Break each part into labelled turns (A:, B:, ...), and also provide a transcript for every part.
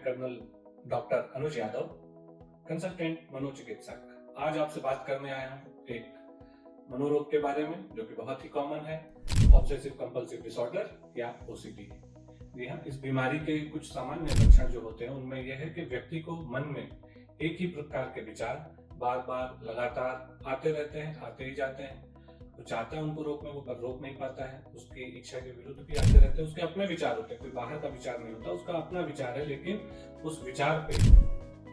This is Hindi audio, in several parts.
A: कर्नल डॉक्टर अनुज यादव, कंसल्टेंट मनोचिकित्सक। आज आपसे बात करने आया हूँ एक मनोरोग के बारे में जो कि बहुत ही कॉमन है, ऑब्सेसिव कंपल्सिव डिसऑर्डर या ओसीडी। जी हाँ, इस बीमारी के कुछ सामान्य लक्षण जो होते हैं उनमें यह है कि व्यक्ति को मन में एक ही प्रकार के विचार बार बार लगातार आते रहते हैं, आते ही जाते हैं। वो चाहता है उनको रोकने को पर रोक नहीं पाता है, उसकी इच्छा के विरुद्ध भी आते रहते हैं। उसके अपने विचार होते हैं, कोई बाहर का विचार नहीं होता, उसका अपना विचार है, लेकिन उस विचार पे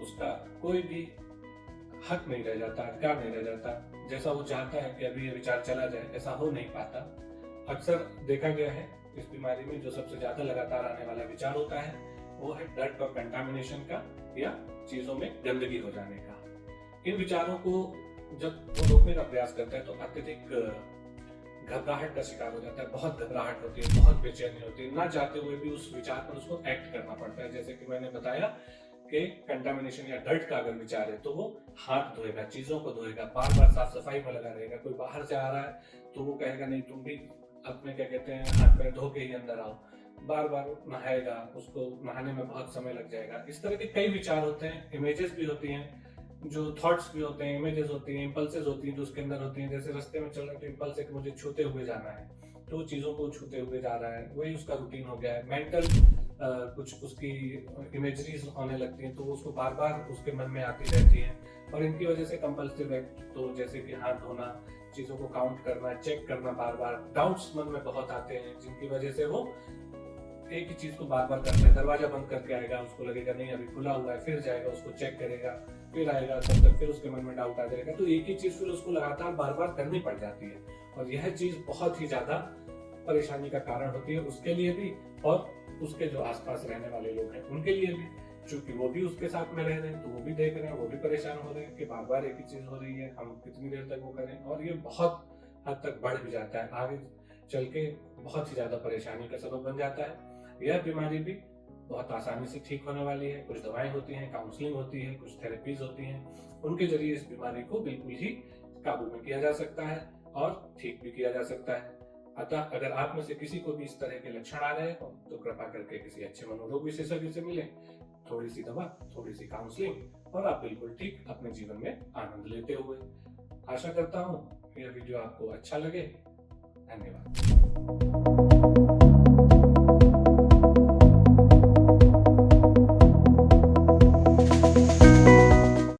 A: उसका कोई भी हक नहीं रह जाता, अधिकार नहीं रह जाता। जैसा वो चाहता है कि अभी ये विचार चला जाए, ऐसा हो नहीं पाता। अक्सर देखा गया है इस बीमारी में जो सबसे ज्यादा लगातार आने वाला विचार होता है वो है डर्ट और कंटामिनेशन का या चीजों में गंदगी हो जाने का। इन विचारों को जब वो रोकने का प्रयास करता है तो अत्यधिक घबराहट का शिकार हो जाता है, बहुत घबराहट होती है, बहुत बेचैनी होती है, ना चाहते हुए भी उस विचार पर उसको एक्ट करना पड़ता है। जैसे कि मैंने बताया कि कंटामिनेशन या डर्ट का अगर विचार है तो वो हाथ धोएगा, चीजों को धोएगा, बार बार साफ सफाई में लगा रहेगा। कोई बाहर से आ रहा है तो वो कहेगा नहीं तुम भी अपने क्या कहते हैं हाथ पैर धो के ही अंदर आओ, बार बार नहाएगा, उसको नहाने में बहुत समय लग जाएगा। इस तरह के कई विचार होते हैं, इमेजेस भी होती हैं, जो थॉट्स भी होते हैं, इमेजेस होती हैं, इंपल्सेस होती हैं जो उसके अंदर होती हैं। जैसे रास्ते में चल रहे तो इंपल्स है कि मुझे छूते हुए जाना है, तो चीजों को छूते हुए जा रहा है, वही उसका रूटीन हो गया है। मेंटल कुछ उसकी इमेजरीज होने लगती हैं तो उसको बार बार उसके मन में आती रहती हैं और इनकी वजह से कंपल्सिव एक्ट, तो जैसे कि हाथ धोना, चीजों को काउंट करना, चेक करना, बार बार डाउट्स मन में बहुत आते हैं जिनकी वजह से वो एक ही चीज को बार बार करता है। दरवाजा बंद करके आएगा, उसको लगेगा नहीं अभी खुला हुआ है, फिर जाएगा उसको चेक करेगा, फिर आएगा, तब तक फिर उसके मन में डाउट आ जाएगा। तो एक ही चीज फिर उसको लगातार बार बार करनी पड़ जाती है और यह चीज बहुत ही ज्यादा परेशानी का कारण होती है उसके लिए भी और उसके जो आसपास रहने वाले लोग हैं उनके लिए भी, क्योंकि वो भी उसके साथ में रह रहे हैं तो वो भी देख रहे हैं, वो भी परेशान हो रहे हैं कि बार बार एक ही चीज हो रही है, हम कितनी देर तक वो करें। और ये बहुत हद तक बढ़ भी जाता है, आगे चल के बहुत ही ज्यादा परेशानी का सबब बन जाता है। यह बीमारी भी बहुत आसानी से ठीक होने वाली है। कुछ दवाएं होती हैं, काउंसलिंग होती है, कुछ थेरेपीज होती हैं, उनके जरिए इस बीमारी को बिल्कुल ही काबू में किया जा सकता है और ठीक भी किया जा सकता है। अतः अगर आप में से किसी को भी इस तरह के लक्षण आ रहे हैं तो कृपा करके किसी अच्छे मनोरोग विशेषज्ञ से मिलें। थोड़ी सी दवा, थोड़ी सी काउंसलिंग और आप बिल्कुल ठीक अपने जीवन में आनंद लेते हुए। आशा करता हूँ यह वीडियो आपको अच्छा लगे। धन्यवाद।